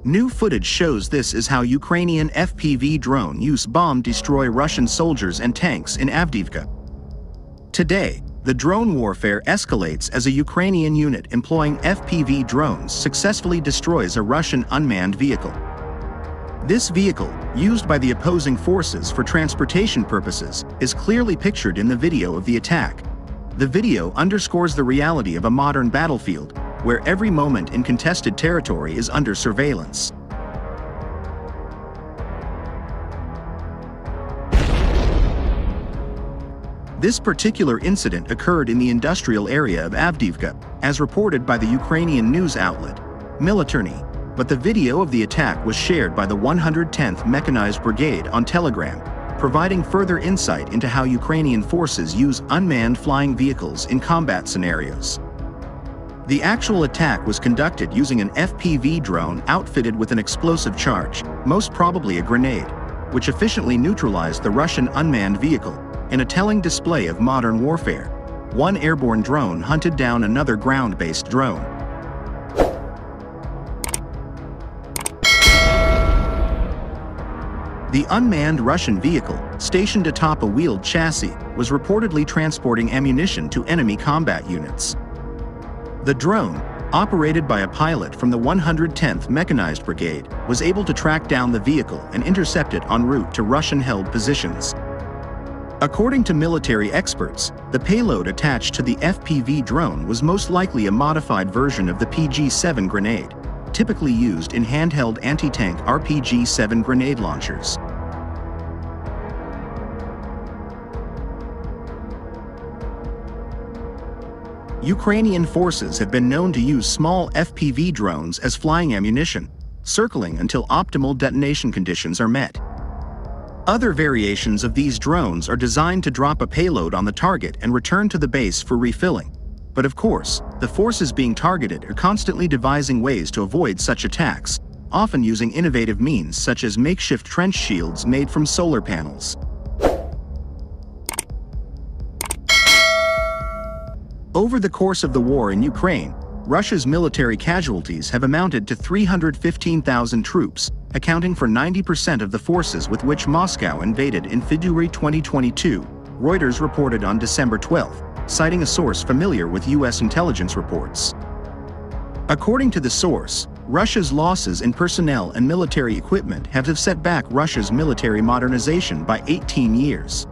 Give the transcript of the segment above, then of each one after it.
New footage shows this is how Ukrainian FPV drone use bomb destroy Russian soldiers and tanks in Avdiivka. Today, the drone warfare escalates as a Ukrainian unit employing FPV drones successfully destroys a Russian unmanned vehicle. This vehicle, used by the opposing forces for transportation purposes, is clearly pictured in the video of the attack. The video underscores the reality of a modern battlefield, where every moment in contested territory is under surveillance. This particular incident occurred in the industrial area of Avdiivka, as reported by the Ukrainian news outlet, Military, but the video of the attack was shared by the 110th Mechanized Brigade on Telegram, providing further insight into how Ukrainian forces use unmanned flying vehicles in combat scenarios. The actual attack was conducted using an FPV drone outfitted with an explosive charge, most probably a grenade, which efficiently neutralized the Russian unmanned vehicle. In a telling display of modern warfare, one airborne drone hunted down another ground-based drone. The unmanned Russian vehicle, stationed atop a wheeled chassis, was reportedly transporting ammunition to enemy combat units. The drone, operated by a pilot from the 110th Mechanized Brigade, was able to track down the vehicle and intercept it en route to Russian-held positions. According to military experts, the payload attached to the FPV drone was most likely a modified version of the PG-7 grenade, typically used in handheld anti-tank RPG-7 grenade launchers. Ukrainian forces have been known to use small FPV drones as flying ammunition, circling until optimal detonation conditions are met. Other variations of these drones are designed to drop a payload on the target and return to the base for refilling. But of course, the forces being targeted are constantly devising ways to avoid such attacks, often using innovative means such as makeshift trench shields made from solar panels. Over the course of the war in Ukraine, Russia's military casualties have amounted to 315,000 troops, accounting for 90% of the forces with which Moscow invaded in February 2022, Reuters reported on December 12, citing a source familiar with U.S. intelligence reports. According to the source, Russia's losses in personnel and military equipment have set back Russia's military modernization by 18 years.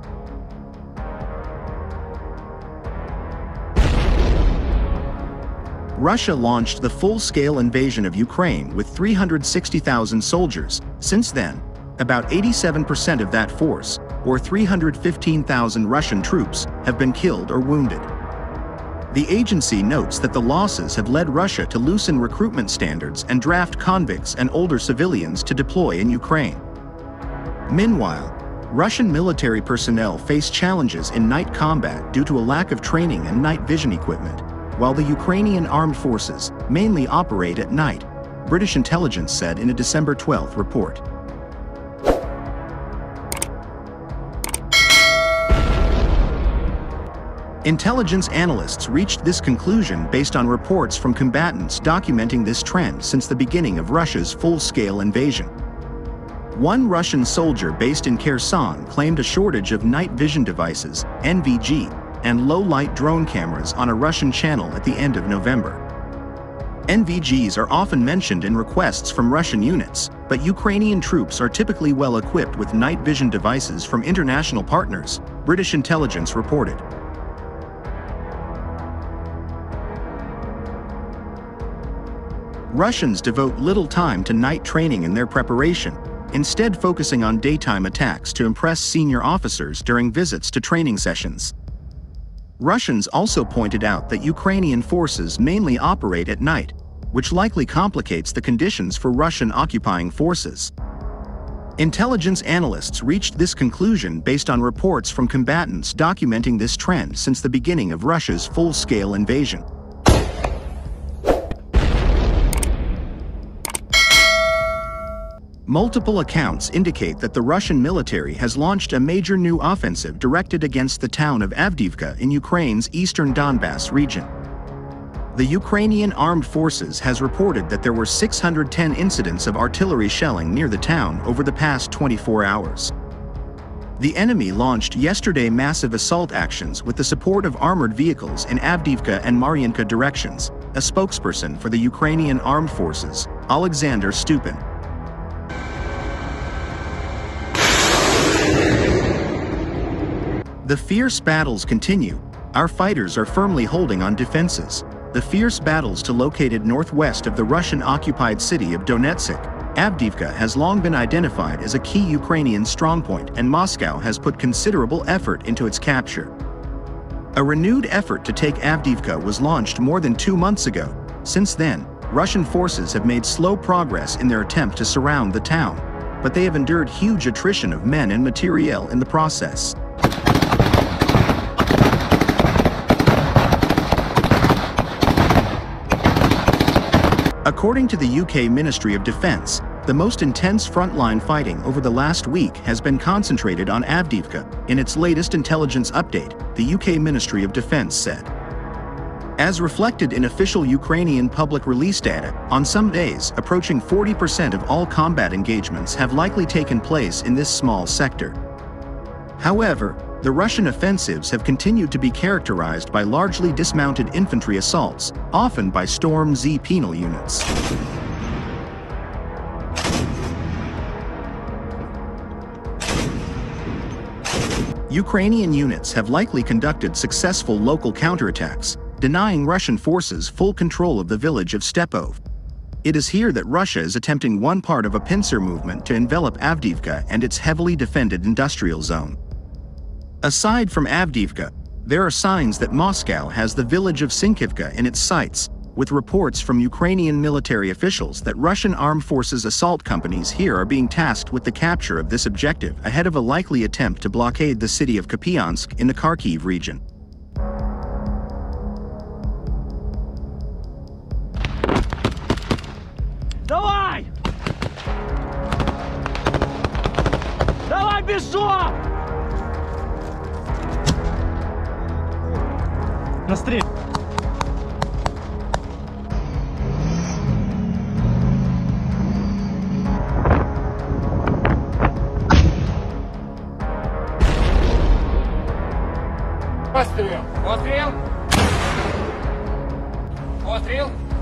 Russia launched the full-scale invasion of Ukraine with 360,000 soldiers. Since then, about 87% of that force, or 315,000 Russian troops, have been killed or wounded. The agency notes that the losses have led Russia to loosen recruitment standards and draft convicts and older civilians to deploy in Ukraine. Meanwhile, Russian military personnel face challenges in night combat due to a lack of training and night vision equipment, while the Ukrainian armed forces mainly operate at night, British intelligence said in a December 12 report. Intelligence analysts reached this conclusion based on reports from combatants documenting this trend since the beginning of Russia's full-scale invasion. One Russian soldier based in Kherson claimed a shortage of night vision devices, NVG, and low-light drone cameras on a Russian channel at the end of November. NVGs are often mentioned in requests from Russian units, but Ukrainian troops are typically well equipped with night vision devices from international partners, British intelligence reported. Russians devote little time to night training in their preparation, instead focusing on daytime attacks to impress senior officers during visits to training sessions. Russians also pointed out that Ukrainian forces mainly operate at night, which likely complicates the conditions for Russian occupying forces. Intelligence analysts reached this conclusion based on reports from combatants documenting this trend since the beginning of Russia's full-scale invasion. Multiple accounts indicate that the Russian military has launched a major new offensive directed against the town of Avdiivka in Ukraine's eastern Donbass region. The Ukrainian Armed Forces has reported that there were 610 incidents of artillery shelling near the town over the past 24 hours. The enemy launched yesterday massive assault actions with the support of armored vehicles in Avdiivka and Mariinka directions, a spokesperson for the Ukrainian Armed Forces, Alexander Stupin. The fierce battles continue. Our fighters are firmly holding on defenses. The fierce battles to located northwest of the Russian-occupied city of Donetsk, Avdiivka has long been identified as a key Ukrainian strongpoint, and Moscow has put considerable effort into its capture. A renewed effort to take Avdiivka was launched more than 2 months ago. Since then, Russian forces have made slow progress in their attempt to surround the town, but they have endured huge attrition of men and materiel in the process. According to the UK Ministry of Defence, the most intense frontline fighting over the last week has been concentrated on Avdiivka. In its latest intelligence update, the UK Ministry of Defence said, as reflected in official Ukrainian public release data, on some days, approaching 40% of all combat engagements have likely taken place in this small sector. However, the Russian offensives have continued to be characterized by largely dismounted infantry assaults, often by Storm Z penal units. Ukrainian units have likely conducted successful local counterattacks, denying Russian forces full control of the village of Stepov. It is here that Russia is attempting one part of a pincer movement to envelop Avdiivka and its heavily defended industrial zone. Aside from Avdiivka, there are signs that Moscow has the village of Sinkivka in its sights, with reports from Ukrainian military officials that Russian armed forces assault companies here are being tasked with the capture of this objective ahead of a likely attempt to blockade the city of Kupiansk in the Kharkiv region. Давай! Давай, бежим! Настрел! Пострел! Пострел! Пострел!